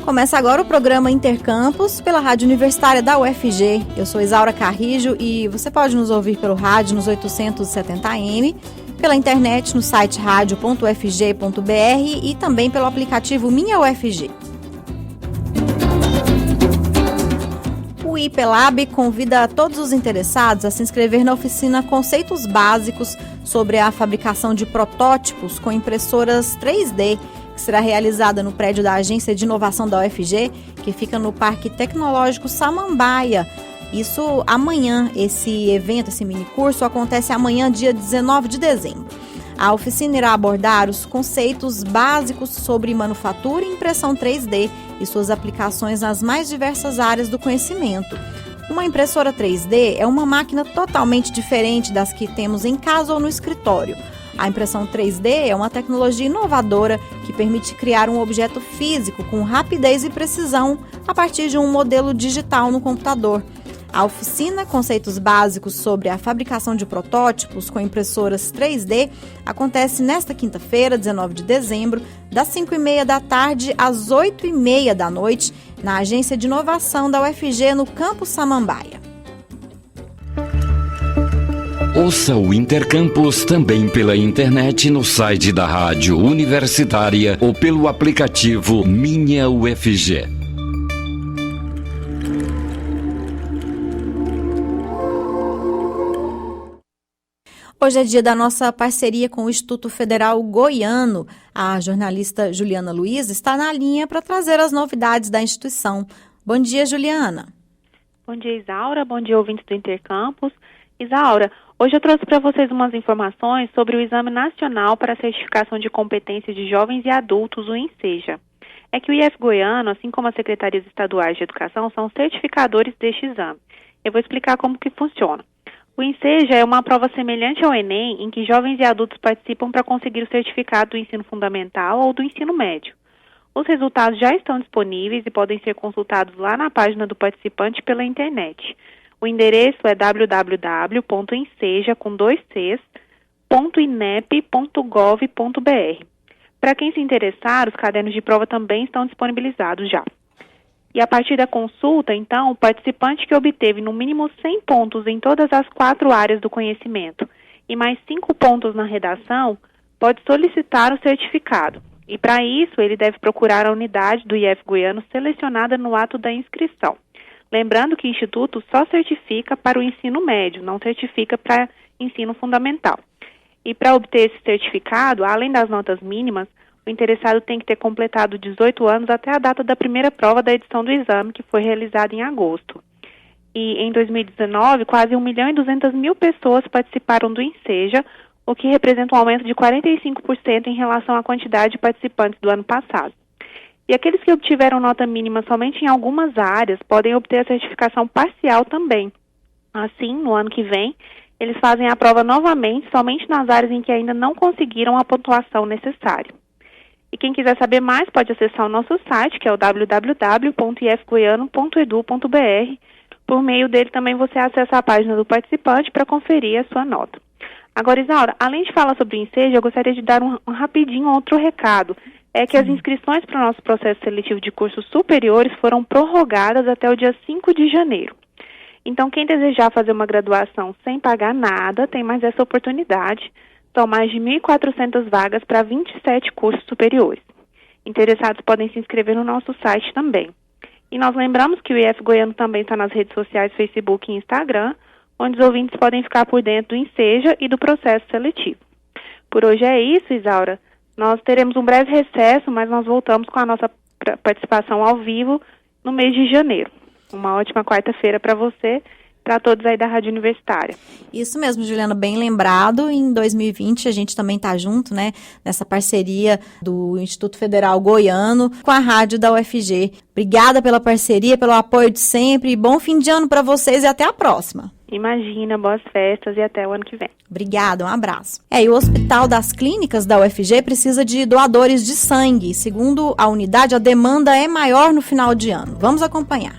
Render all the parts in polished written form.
Começa agora o programa Intercampus pela Rádio Universitária da UFG. Eu sou Isaura Carrijo e você pode nos ouvir pelo rádio nos 870M, pela internet no site radio.ufg.br e também pelo aplicativo Minha UFG. O IPLab convida todos os interessados a se inscrever na oficina Conceitos Básicos sobre a fabricação de protótipos com impressoras 3D, que será realizada no prédio da Agência de Inovação da UFG, que fica no Parque Tecnológico Samambaia. Isso amanhã, esse evento, esse minicurso, acontece amanhã, dia 19 de dezembro. A oficina irá abordar os conceitos básicos sobre manufatura e impressão 3D e suas aplicações nas mais diversas áreas do conhecimento. Uma impressora 3D é uma máquina totalmente diferente das que temos em casa ou no escritório. A impressão 3D é uma tecnologia inovadora que permite criar um objeto físico com rapidez e precisão a partir de um modelo digital no computador. A oficina Conceitos Básicos sobre a fabricação de protótipos com impressoras 3D acontece nesta quinta-feira, 19 de dezembro, das 5h30 da tarde às 8h30 da noite, na Agência de Inovação da UFG, no Campus Samambaia. Ouça o Intercampus também pela internet no site da Rádio Universitária ou pelo aplicativo Minha UFG. Hoje é dia da nossa parceria com o Instituto Federal Goiano. A jornalista Juliana Luiz está na linha para trazer as novidades da instituição. Bom dia, Juliana. Bom dia, Isaura. Bom dia, ouvintes do Intercampus. Isaura, hoje eu trouxe para vocês umas informações sobre o Exame Nacional para a Certificação de Competência de Jovens e Adultos, o INSEJA. É que o IF Goiano, assim como as secretarias estaduais de educação, são certificadores deste exame. Eu vou explicar como que funciona. O INSEJA é uma prova semelhante ao Enem, em que jovens e adultos participam para conseguir o certificado do ensino fundamental ou do ensino médio. Os resultados já estão disponíveis e podem ser consultados lá na página do participante pela internet. O endereço é www.inseja.inep.gov.br. Para quem se interessar, os cadernos de prova também estão disponibilizados já. E a partir da consulta, então, o participante que obteve no mínimo 100 pontos em todas as 4 áreas do conhecimento e mais 5 pontos na redação, pode solicitar o certificado. E para isso, ele deve procurar a unidade do IF Goiano selecionada no ato da inscrição. Lembrando que o Instituto só certifica para o ensino médio, não certifica para ensino fundamental. E para obter esse certificado, além das notas mínimas, o interessado tem que ter completado 18 anos até a data da primeira prova da edição do exame, que foi realizada em agosto. E em 2019, quase 1.200.000 pessoas participaram do INSEJA, o que representa um aumento de 45% em relação à quantidade de participantes do ano passado. E aqueles que obtiveram nota mínima somente em algumas áreas podem obter a certificação parcial também. Assim, no ano que vem, eles fazem a prova novamente somente nas áreas em que ainda não conseguiram a pontuação necessária. E quem quiser saber mais pode acessar o nosso site, que é o www.ifgoiano.edu.br. Por meio dele também você acessa a página do participante para conferir a sua nota. Agora, Isaura, além de falar sobre o INSEJA, eu gostaria de dar um rapidinho outro recado. É que as inscrições para o nosso processo seletivo de cursos superiores foram prorrogadas até o dia 5 de janeiro. Então, quem desejar fazer uma graduação sem pagar nada, tem mais essa oportunidade. São mais de 1.400 vagas para 27 cursos superiores. Interessados podem se inscrever no nosso site também. E nós lembramos que o IF Goiano também está nas redes sociais, Facebook e Instagram, onde os ouvintes podem ficar por dentro do INSEJA e do processo seletivo. Por hoje é isso, Isaura. Nós teremos um breve recesso, mas nós voltamos com a nossa participação ao vivo no mês de janeiro. Uma ótima quarta-feira para você, para todos aí da Rádio Universitária. Isso mesmo, Juliana, bem lembrado. Em 2020 a gente também está junto, né, nessa parceria do Instituto Federal Goiano com a rádio da UFG. Obrigada pela parceria, pelo apoio de sempre. Bom fim de ano para vocês e até a próxima. Imagina, boas festas e até o ano que vem. Obrigada, um abraço. E o Hospital das Clínicas da UFG precisa de doadores de sangue. Segundo a unidade, a demanda é maior no final de ano. Vamos acompanhar.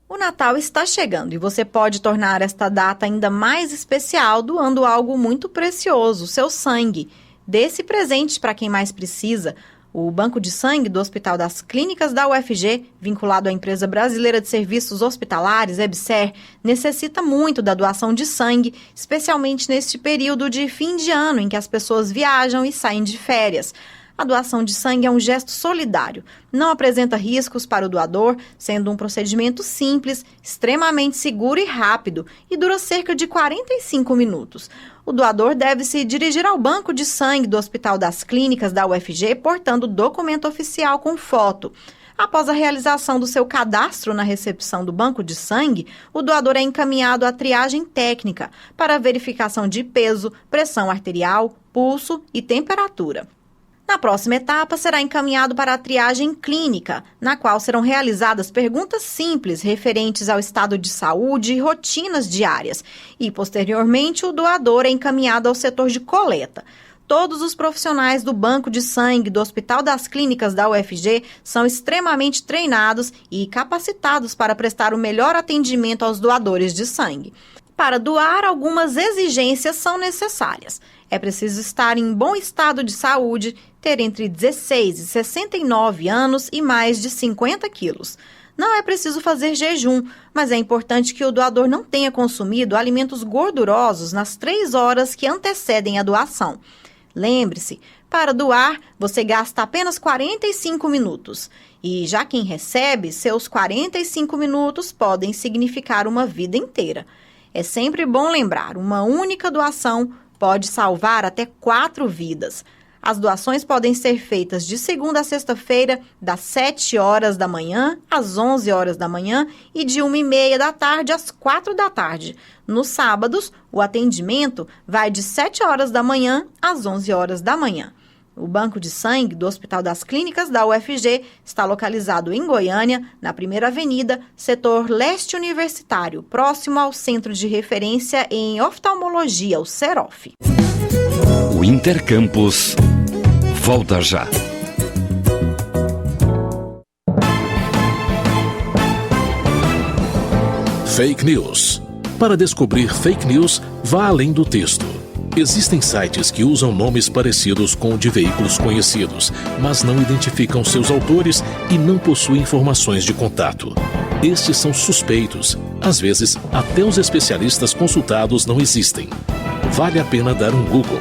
O Natal está chegando e você pode tornar esta data ainda mais especial doando algo muito precioso, seu sangue. Dê esse presente para quem mais precisa. O Banco de Sangue do Hospital das Clínicas da UFG, vinculado à Empresa Brasileira de Serviços Hospitalares, EBSER, necessita muito da doação de sangue, especialmente neste período de fim de ano em que as pessoas viajam e saem de férias. A doação de sangue é um gesto solidário, não apresenta riscos para o doador, sendo um procedimento simples, extremamente seguro e rápido, e dura cerca de 45 minutos. O doador deve se dirigir ao banco de sangue do Hospital das Clínicas da UFG, portando documento oficial com foto. Após a realização do seu cadastro na recepção do banco de sangue, o doador é encaminhado à triagem técnica para verificação de peso, pressão arterial, pulso e temperatura. Na próxima etapa, será encaminhado para a triagem clínica, na qual serão realizadas perguntas simples referentes ao estado de saúde e rotinas diárias. E, posteriormente, o doador é encaminhado ao setor de coleta. Todos os profissionais do Banco de Sangue do Hospital das Clínicas da UFG são extremamente treinados e capacitados para prestar o melhor atendimento aos doadores de sangue. Para doar, algumas exigências são necessárias. É preciso estar em bom estado de saúde, ter entre 16 e 69 anos e mais de 50 quilos. Não é preciso fazer jejum, mas é importante que o doador não tenha consumido alimentos gordurosos nas 3 horas que antecedem a doação. Lembre-se, para doar, você gasta apenas 45 minutos. E já quem recebe, seus 45 minutos podem significar uma vida inteira. É sempre bom lembrar, uma única doação pode salvar até 4 vidas. As doações podem ser feitas de segunda a sexta-feira, das 7 horas da manhã às 11 horas da manhã e de 1h30 da tarde às 4 da tarde. Nos sábados, o atendimento vai de 7 horas da manhã às 11 horas da manhã. O Banco de Sangue do Hospital das Clínicas da UFG está localizado em Goiânia, na 1ª Avenida, setor leste universitário, próximo ao Centro de Referência em Oftalmologia, o CEROF. O Intercampus volta já. Fake News. Para descobrir fake news, vá além do texto. Existem sites que usam nomes parecidos com o de veículos conhecidos, mas não identificam seus autores e não possuem informações de contato. Estes são suspeitos. Às vezes, até os especialistas consultados não existem. Vale a pena dar um Google.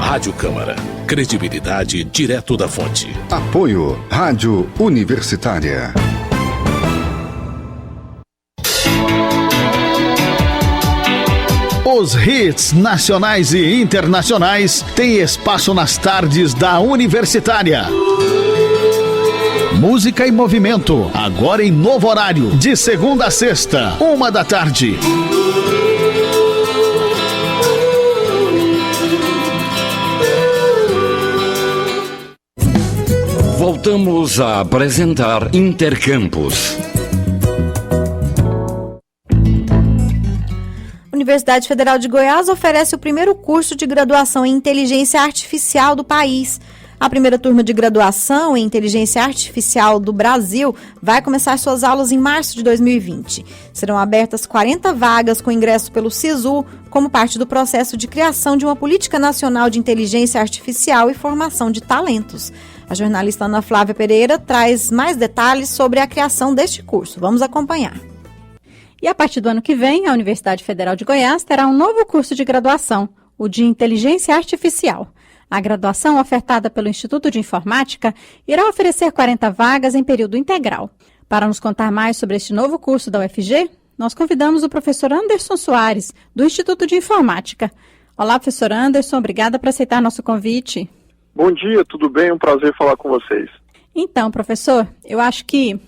Rádio Câmara. Credibilidade direto da fonte. Apoio Rádio Universitária. Os hits nacionais e internacionais têm espaço nas tardes da Universitária. Música em Movimento, agora em novo horário, de segunda a sexta, 1 da tarde. Voltamos a apresentar Intercampus. A Universidade Federal de Goiás oferece o primeiro curso de graduação em Inteligência Artificial do país. A primeira turma de graduação em Inteligência Artificial do Brasil vai começar suas aulas em março de 2020. Serão abertas 40 vagas com ingresso pelo SISU, como parte do processo de criação de uma política nacional de inteligência artificial e formação de talentos. A jornalista Ana Flávia Pereira traz mais detalhes sobre a criação deste curso. Vamos acompanhar. E a partir do ano que vem, a Universidade Federal de Goiás terá um novo curso de graduação, o de Inteligência Artificial. A graduação, ofertada pelo Instituto de Informática, irá oferecer 40 vagas em período integral. Para nos contar mais sobre este novo curso da UFG, nós convidamos o professor Anderson Soares, do Instituto de Informática. Olá, professor Anderson, obrigada por aceitar nosso convite. Bom dia, tudo bem? Um prazer falar com vocês. Então, professor, eu acho que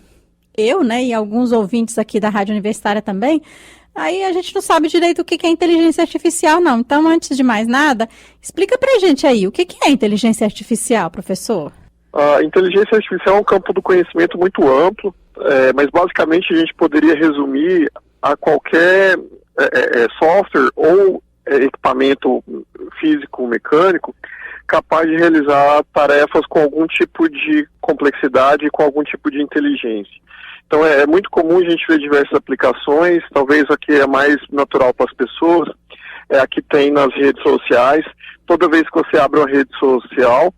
eu, e alguns ouvintes aqui da Rádio Universitária também, aí a gente não sabe direito o que é inteligência artificial, não. Então, antes de mais nada, explica pra gente aí, o que é inteligência artificial, professor? A inteligência artificial é um campo do conhecimento muito amplo, mas basicamente a gente poderia resumir a qualquer software ou equipamento físico-mecânico capaz de realizar tarefas com algum tipo de complexidade e com algum tipo de inteligência. Então é muito comum a gente ver diversas aplicações, talvez a que é mais natural para as pessoas é a que tem nas redes sociais. Toda vez que você abre uma rede social,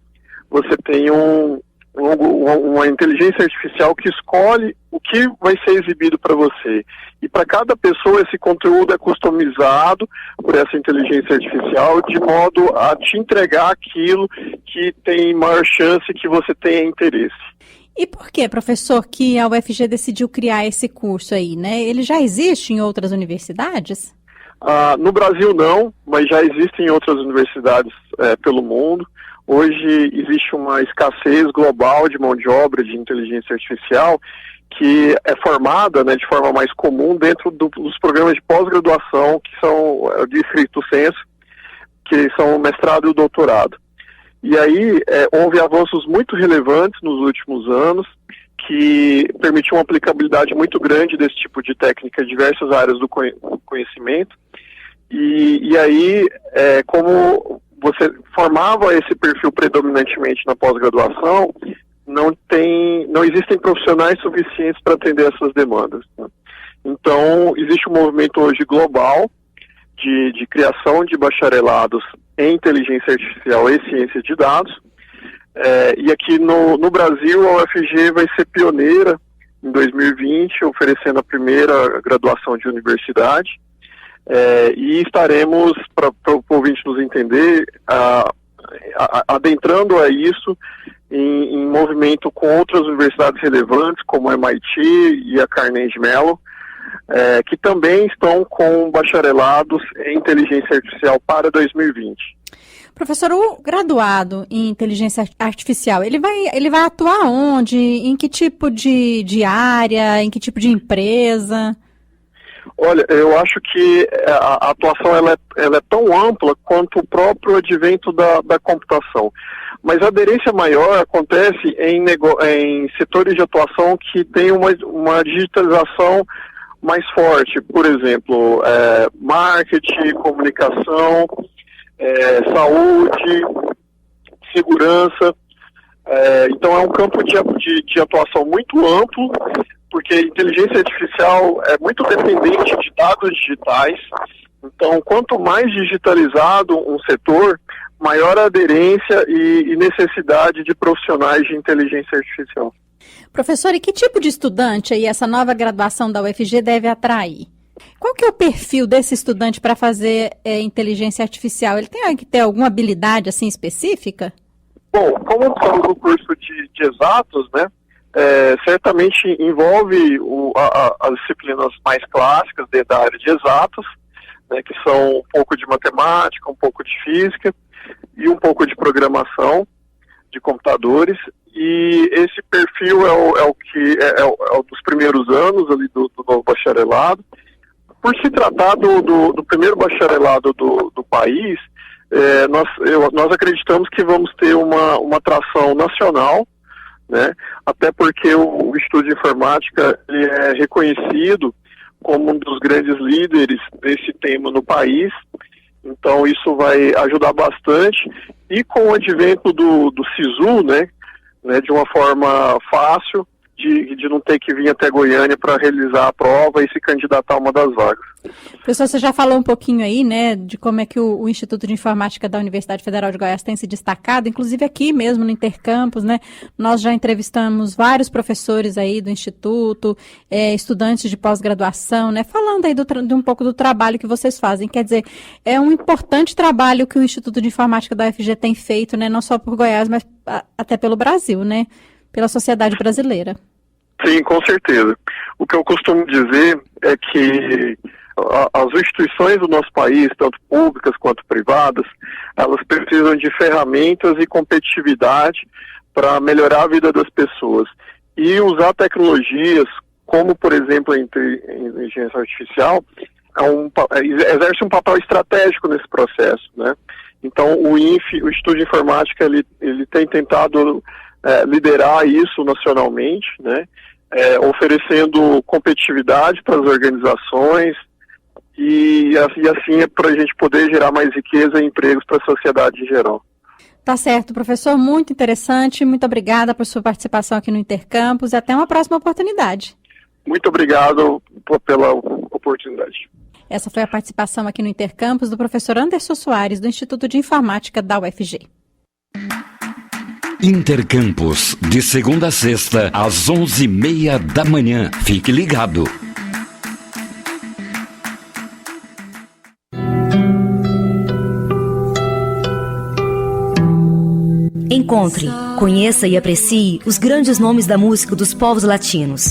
você tem uma inteligência artificial que escolhe o que vai ser exibido para você. E para cada pessoa esse conteúdo é customizado por essa inteligência artificial de modo a te entregar aquilo que tem maior chance que você tenha interesse. E por que, professor, que a UFG decidiu criar esse curso aí, né? Ele já existe em outras universidades? No Brasil não, mas já existe em outras universidades pelo mundo. Hoje existe uma escassez global de mão de obra de inteligência artificial que é formada, né, de forma mais comum dentro dos programas de pós-graduação que são de estrito senso, que são o mestrado e o doutorado. E aí houve avanços muito relevantes nos últimos anos que permitiam uma aplicabilidade muito grande desse tipo de técnica em diversas áreas do conhecimento. E aí, como você formava esse perfil predominantemente na pós-graduação, não existem profissionais suficientes para atender essas demandas, né? Então, existe um movimento hoje global de criação de bacharelados em inteligência artificial e ciência de dados, e aqui no Brasil a UFG vai ser pioneira em 2020, oferecendo a primeira graduação de universidade, e estaremos, para o ouvinte nos entender, adentrando a isso em movimento com outras universidades relevantes, como a MIT e a Carnegie Mellon, que também estão com bacharelados em inteligência artificial para 2020. Professor, o graduado em inteligência artificial, ele vai atuar onde? Em que tipo de área? Em que tipo de empresa? Olha, eu acho que a atuação ela é tão ampla quanto o próprio advento da computação. Mas a aderência maior acontece em setores de atuação que têm uma digitalização mais forte. Por exemplo, marketing, comunicação, saúde, segurança. Então é um campo de atuação muito amplo, porque a inteligência artificial é muito dependente de dados digitais. Então, quanto mais digitalizado um setor, maior a aderência e necessidade de profissionais de inteligência artificial. Professor, e que tipo de estudante aí essa nova graduação da UFG deve atrair? Qual que é o perfil desse estudante para fazer inteligência artificial? Ele tem que ter alguma habilidade assim específica? Bom, como estamos no curso de exatos, né? Certamente envolve as disciplinas mais clássicas dentro da área de exatos, né, que são um pouco de matemática, um pouco de física e um pouco de programação de computadores. E esse perfil é o dos primeiros anos ali do novo bacharelado. Por se tratar do primeiro bacharelado do país, nós acreditamos que vamos ter uma atração nacional, né? Até porque o Instituto de Informática ele é reconhecido como um dos grandes líderes desse tema no país, então isso vai ajudar bastante. E com o advento do SISU, né, de uma forma fácil, de não ter que vir até Goiânia para realizar a prova e se candidatar a uma das vagas. Professor, você já falou um pouquinho aí, né, de como é que o Instituto de Informática da Universidade Federal de Goiás tem se destacado, inclusive aqui mesmo no Intercampus, né, nós já entrevistamos vários professores aí do Instituto, estudantes de pós-graduação, né, falando aí de um pouco do trabalho que vocês fazem. Quer dizer, é um importante trabalho que o Instituto de Informática da UFG tem feito, né, não só por Goiás, mas até pelo Brasil, né, pela sociedade brasileira. Sim, com certeza. O que eu costumo dizer é que as instituições do nosso país, tanto públicas quanto privadas, elas precisam de ferramentas e competitividade para melhorar a vida das pessoas. E usar tecnologias, como por exemplo a inteligência artificial, exerce um papel estratégico nesse processo, né? Então o INF, o Instituto de Informática, ele tem tentado liderar isso nacionalmente, né? Oferecendo competitividade para as organizações e assim é para a gente poder gerar mais riqueza e empregos para a sociedade em geral. Tá certo, professor, muito interessante. Muito obrigada por sua participação aqui no Intercampus e até uma próxima oportunidade. Muito obrigado pela oportunidade. Essa foi a participação aqui no Intercampus do professor Anderson Soares, do Instituto de Informática da UFG. Intercampus, de segunda a sexta, às 11h30 da manhã. Fique ligado. Encontre, conheça e aprecie os grandes nomes da música dos povos latinos.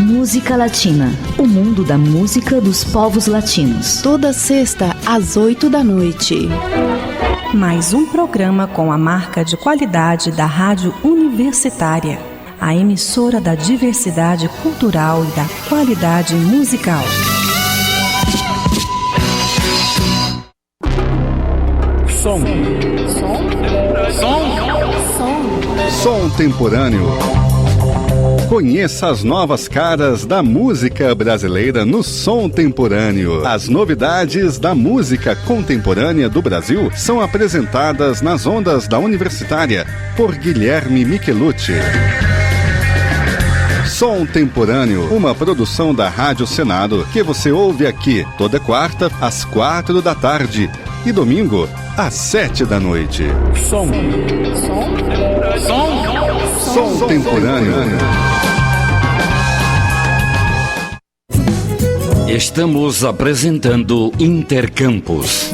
Música Latina, o mundo da música dos povos latinos. Toda sexta, às 8 da noite. Mais um programa com a marca de qualidade da Rádio Universitária, a emissora da diversidade cultural e da qualidade musical. Som Temporâneo. Conheça as novas caras da música brasileira no Som Temporâneo. As novidades da música contemporânea do Brasil são apresentadas nas ondas da Universitária por Guilherme Michelucci. Som Temporâneo, uma produção da Rádio Senado, que você ouve aqui toda quarta às 4 da tarde e domingo às 7 da noite. Som Temporâneo. Estamos apresentando Intercampus.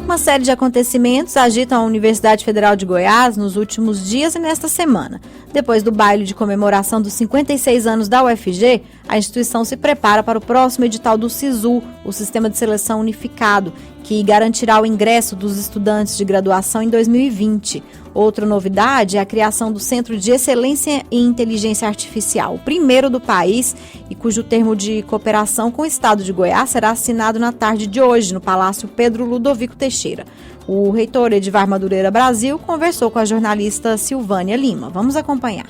Uma série de acontecimentos agitam a Universidade Federal de Goiás nos últimos dias e nesta semana. Depois do baile de comemoração dos 56 anos da UFG, a instituição se prepara para o próximo edital do SISU, o Sistema de Seleção Unificado, que garantirá o ingresso dos estudantes de graduação em 2020. Outra novidade é a criação do Centro de Excelência em Inteligência Artificial, o primeiro do país e cujo termo de cooperação com o Estado de Goiás será assinado na tarde de hoje, no Palácio Pedro Ludovico Teixeira. O reitor Edivar Madureira Brasil conversou com a jornalista Silvânia Lima. Vamos acompanhar.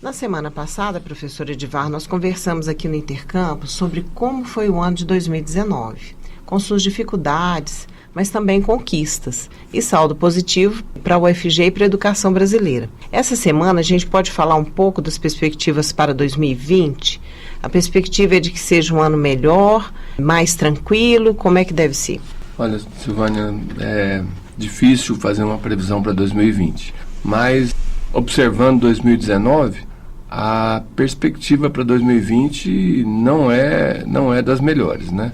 Na semana passada, professor Edivar, nós conversamos aqui no Intercampus sobre como foi o ano de 2019, com suas dificuldades, mas também conquistas e saldo positivo para a UFG e para a educação brasileira. Essa semana a gente pode falar um pouco das perspectivas para 2020. A perspectiva é de que seja um ano melhor, mais tranquilo, como é que deve ser? Olha, Silvânia, é difícil fazer uma previsão para 2020, mas observando 2019, a perspectiva para 2020 não é das melhores, né?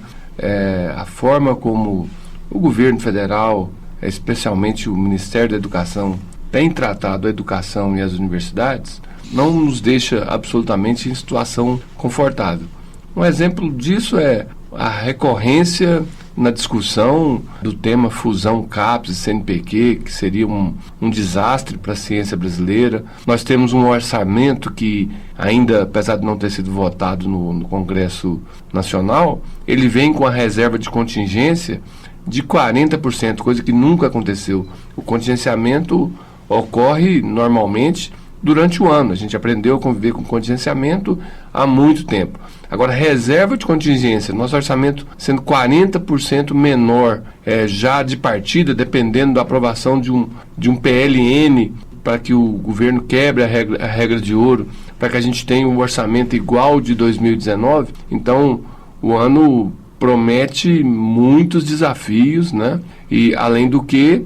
A forma como o governo federal, especialmente o Ministério da Educação, tem tratado a educação e as universidades, não nos deixa absolutamente em situação confortável. Um exemplo disso é a recorrência na discussão do tema fusão CAPES e CNPq, que seria um desastre para a ciência brasileira. Nós temos um orçamento que ainda, apesar de não ter sido votado no Congresso Nacional, ele vem com a reserva de contingência de 40%, coisa que nunca aconteceu. O contingenciamento ocorre normalmente durante o ano. A gente aprendeu a conviver com contingenciamento há muito tempo. Agora, reserva de contingência, nosso orçamento sendo 40% menor já de partida, dependendo da aprovação de um PLN, para que o governo quebre a regra de ouro, para que a gente tenha um orçamento igual de 2019. Então, o ano promete muitos desafios, né? E, além do que,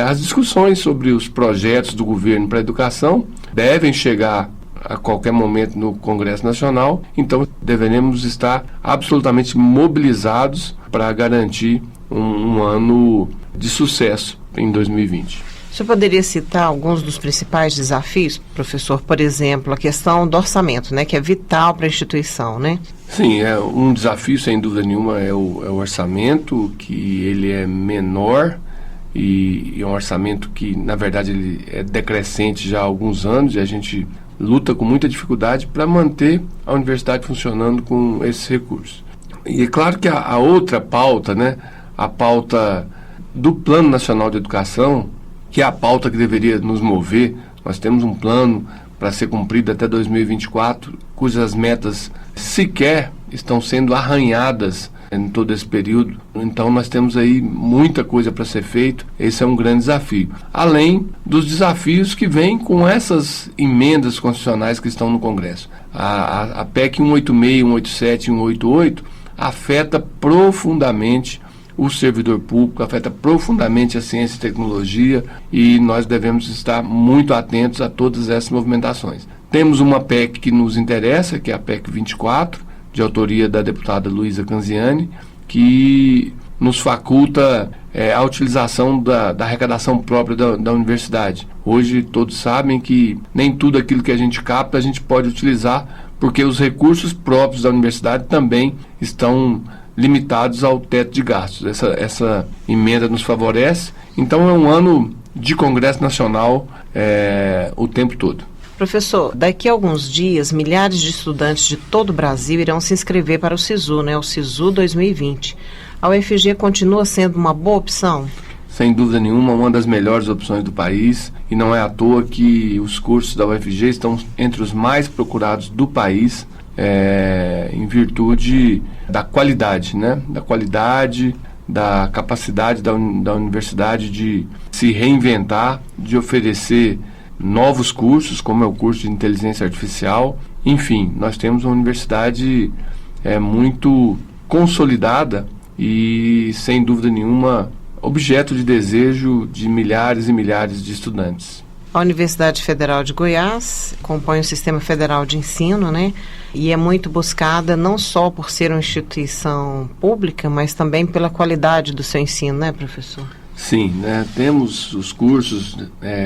as discussões sobre os projetos do governo para a educação devem chegar a qualquer momento no Congresso Nacional, então deveremos estar absolutamente mobilizados para garantir um ano de sucesso em 2020. O senhor poderia citar alguns dos principais desafios, professor? Por exemplo, a questão do orçamento, né, que é vital para a instituição, né? Sim, um desafio, sem dúvida nenhuma, é o orçamento, que ele é menor e é um orçamento que, na verdade, ele é decrescente já há alguns anos e a gente luta com muita dificuldade para manter a universidade funcionando com esses recursos. E é claro que a outra pauta, né, a pauta do Plano Nacional de Educação, que é a pauta que deveria nos mover. Nós temos um plano para ser cumprida até 2024, cujas metas sequer estão sendo arranhadas em todo esse período. Então nós temos aí muita coisa para ser feito. Esse é um grande desafio. Além dos desafios que vêm com essas emendas constitucionais que estão no Congresso. A PEC 186, 187 e 188 afeta profundamente o servidor público, afeta profundamente a ciência e tecnologia, e nós devemos estar muito atentos a todas essas movimentações. Temos uma PEC que nos interessa, que é a PEC 24, de autoria da deputada Luísa Canziani, que nos faculta a utilização da arrecadação própria da universidade. Hoje todos sabem que nem tudo aquilo que a gente capta a gente pode utilizar, porque os recursos próprios da universidade também estão limitados ao teto de gastos. Essa emenda nos favorece. Então é um ano de Congresso Nacional o tempo todo. Professor, daqui a alguns dias, milhares de estudantes de todo o Brasil irão se inscrever para o SISU, o SISU 2020. A UFG continua sendo uma boa opção? Sem dúvida nenhuma, uma das melhores opções do país, e não é à toa que os cursos da UFG estão entre os mais procurados do país, em virtude da qualidade, da qualidade, da capacidade da universidade de se reinventar, de oferecer novos cursos, como é o curso de inteligência artificial. Enfim, nós temos uma universidade muito consolidada e, sem dúvida nenhuma, objeto de desejo de milhares e milhares de estudantes. A Universidade Federal de Goiás compõe o Sistema Federal de Ensino, e é muito buscada não só por ser uma instituição pública, mas também pela qualidade do seu ensino, professor? Sim, temos os cursos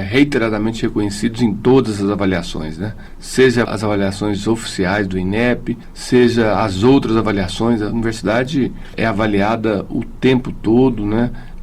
reiteradamente reconhecidos em todas as avaliações, seja as avaliações oficiais do INEP, seja as outras avaliações. A universidade é avaliada o tempo todo,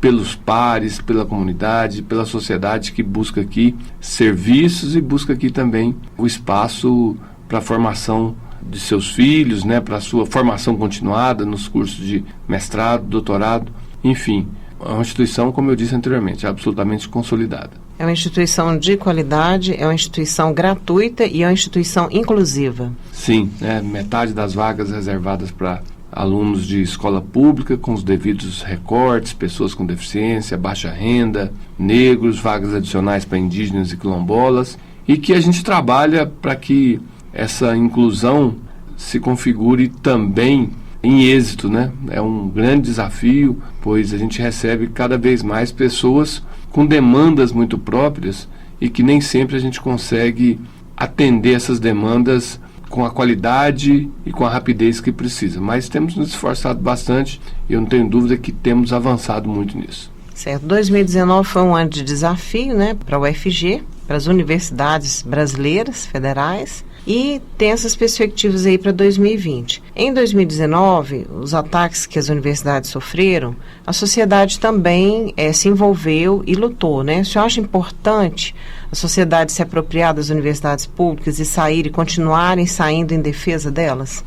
pelos pares, pela comunidade, pela sociedade que busca aqui serviços e busca aqui também o espaço para a formação de seus filhos, para a sua formação continuada nos cursos de mestrado, doutorado, enfim. É uma instituição, como eu disse anteriormente, absolutamente consolidada. É uma instituição de qualidade, é uma instituição gratuita e é uma instituição inclusiva. Sim, metade das vagas reservadas para alunos de escola pública, com os devidos recortes, pessoas com deficiência, baixa renda, negros, vagas adicionais para indígenas e quilombolas, e que a gente trabalha para que essa inclusão se configure também em êxito, É um grande desafio, pois a gente recebe cada vez mais pessoas com demandas muito próprias e que nem sempre a gente consegue atender essas demandas com a qualidade e com a rapidez que precisa. Mas temos nos esforçado bastante e eu não tenho dúvida que temos avançado muito nisso. Certo. 2019 foi um ano de desafio, para a UFG, para as universidades brasileiras, federais, e tem essas perspectivas aí para 2020. Em 2019, os ataques que as universidades sofreram, a sociedade também se envolveu e lutou, O senhor acha importante a sociedade se apropriar das universidades públicas e continuarem saindo em defesa delas?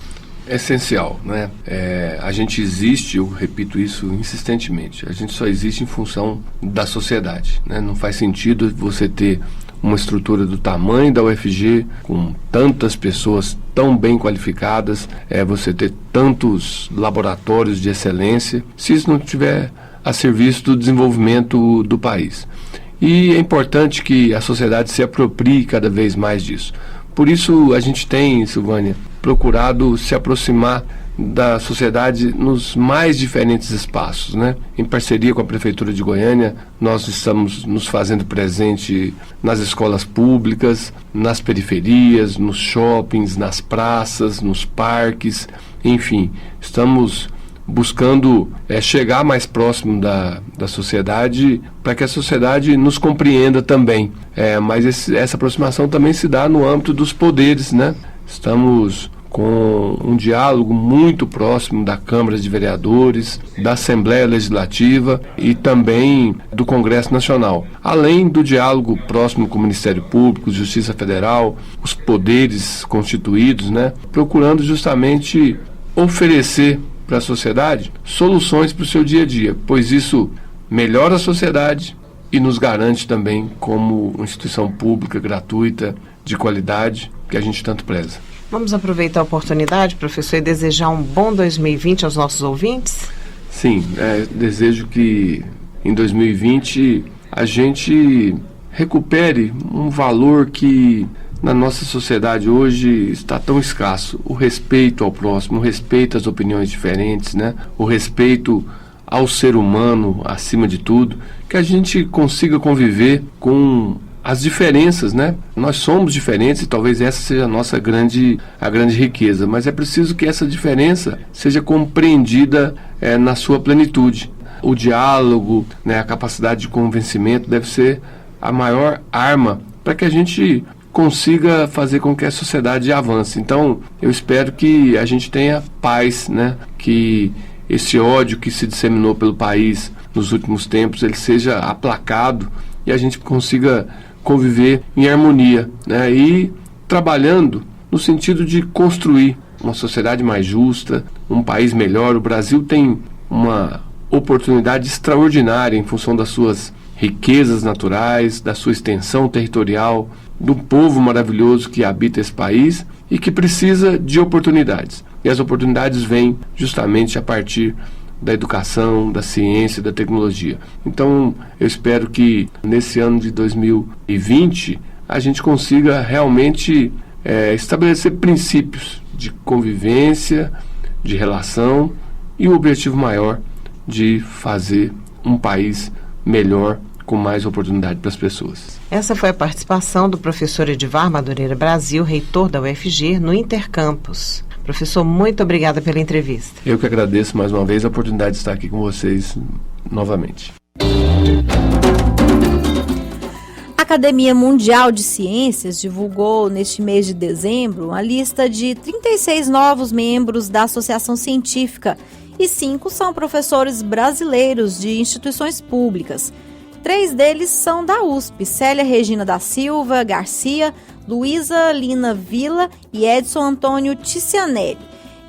É essencial, a gente existe, eu repito isso insistentemente, a gente só existe em função da sociedade, Não faz sentido você ter uma estrutura do tamanho da UFG, com tantas pessoas tão bem qualificadas, você ter tantos laboratórios de excelência, se isso não estiver a serviço do desenvolvimento do país. E é importante que a sociedade se aproprie cada vez mais disso. Por isso a gente tem, Silvânia, procurado se aproximar da sociedade nos mais diferentes espaços, Em parceria com a Prefeitura de Goiânia, nós estamos nos fazendo presente nas escolas públicas, nas periferias, nos shoppings, nas praças, nos parques, enfim, estamos buscando chegar mais próximo da sociedade para que a sociedade nos compreenda também. Mas essa aproximação também se dá no âmbito dos poderes, Estamos com um diálogo muito próximo da Câmara de Vereadores, da Assembleia Legislativa e também do Congresso Nacional. Além do diálogo próximo com o Ministério Público, Justiça Federal, os poderes constituídos, procurando justamente oferecer para a sociedade soluções para o seu dia a dia, pois isso melhora a sociedade e nos garante também, como instituição pública gratuita, de qualidade que a gente tanto preza. Vamos aproveitar a oportunidade, professor, e desejar um bom 2020 aos nossos ouvintes? Sim, desejo que em 2020 a gente recupere um valor que na nossa sociedade hoje está tão escasso: o respeito ao próximo, o respeito às opiniões diferentes, né? O respeito ao ser humano acima de tudo, que a gente consiga conviver com as diferenças, né? Nós somos diferentes e talvez essa seja a grande riqueza, mas é preciso que essa diferença seja compreendida na sua plenitude. O diálogo, né, a capacidade de convencimento deve ser a maior arma para que a gente consiga fazer com que a sociedade avance. Então, eu espero que a gente tenha paz, né? Que esse ódio que se disseminou pelo país nos últimos tempos, ele seja aplacado e a gente consiga conviver em harmonia, né? E trabalhando no sentido de construir uma sociedade mais justa, um país melhor. O Brasil tem uma oportunidade extraordinária em função das suas riquezas naturais, da sua extensão territorial, do povo maravilhoso que habita esse país e que precisa de oportunidades. E as oportunidades vêm justamente a partir da educação, da ciência, da tecnologia. Então, eu espero que nesse ano de 2020 a gente consiga realmente estabelecer princípios de convivência, de relação e o objetivo maior de fazer um país melhor, com mais oportunidade para as pessoas. Essa foi a participação do professor Edivar Madureira Brasil, reitor da UFG, no Intercampus. Professor, muito obrigada pela entrevista. Eu que agradeço mais uma vez a oportunidade de estar aqui com vocês novamente. A Academia Mundial de Ciências divulgou neste mês de dezembro uma lista de 36 novos membros da Associação Científica e 5 são professores brasileiros de instituições públicas. 3 deles são da USP: Célia Regina da Silva Garcia, Luísa Lina Villa e Edson Antônio Ticianelli.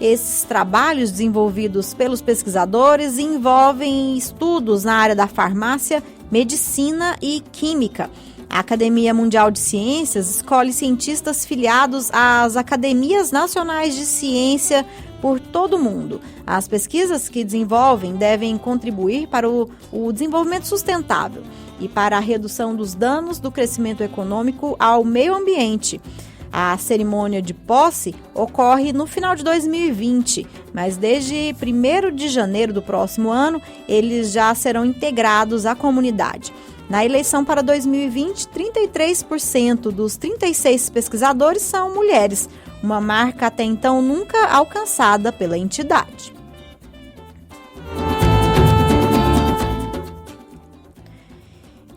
Esses trabalhos desenvolvidos pelos pesquisadores envolvem estudos na área da farmácia, medicina e química. A Academia Mundial de Ciências escolhe cientistas filiados às Academias Nacionais de Ciência por todo o mundo. As pesquisas que desenvolvem devem contribuir para o desenvolvimento sustentável e para a redução dos danos do crescimento econômico ao meio ambiente. A cerimônia de posse ocorre no final de 2020, mas desde 1º de janeiro do próximo ano, eles já serão integrados à comunidade. Na eleição para 2020, 33% dos 36 pesquisadores são mulheres, uma marca até então nunca alcançada pela entidade.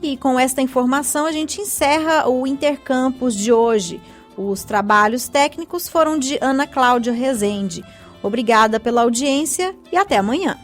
E com esta informação a gente encerra o Intercampus de hoje. Os trabalhos técnicos foram de Ana Cláudia Rezende. Obrigada pela audiência e até amanhã.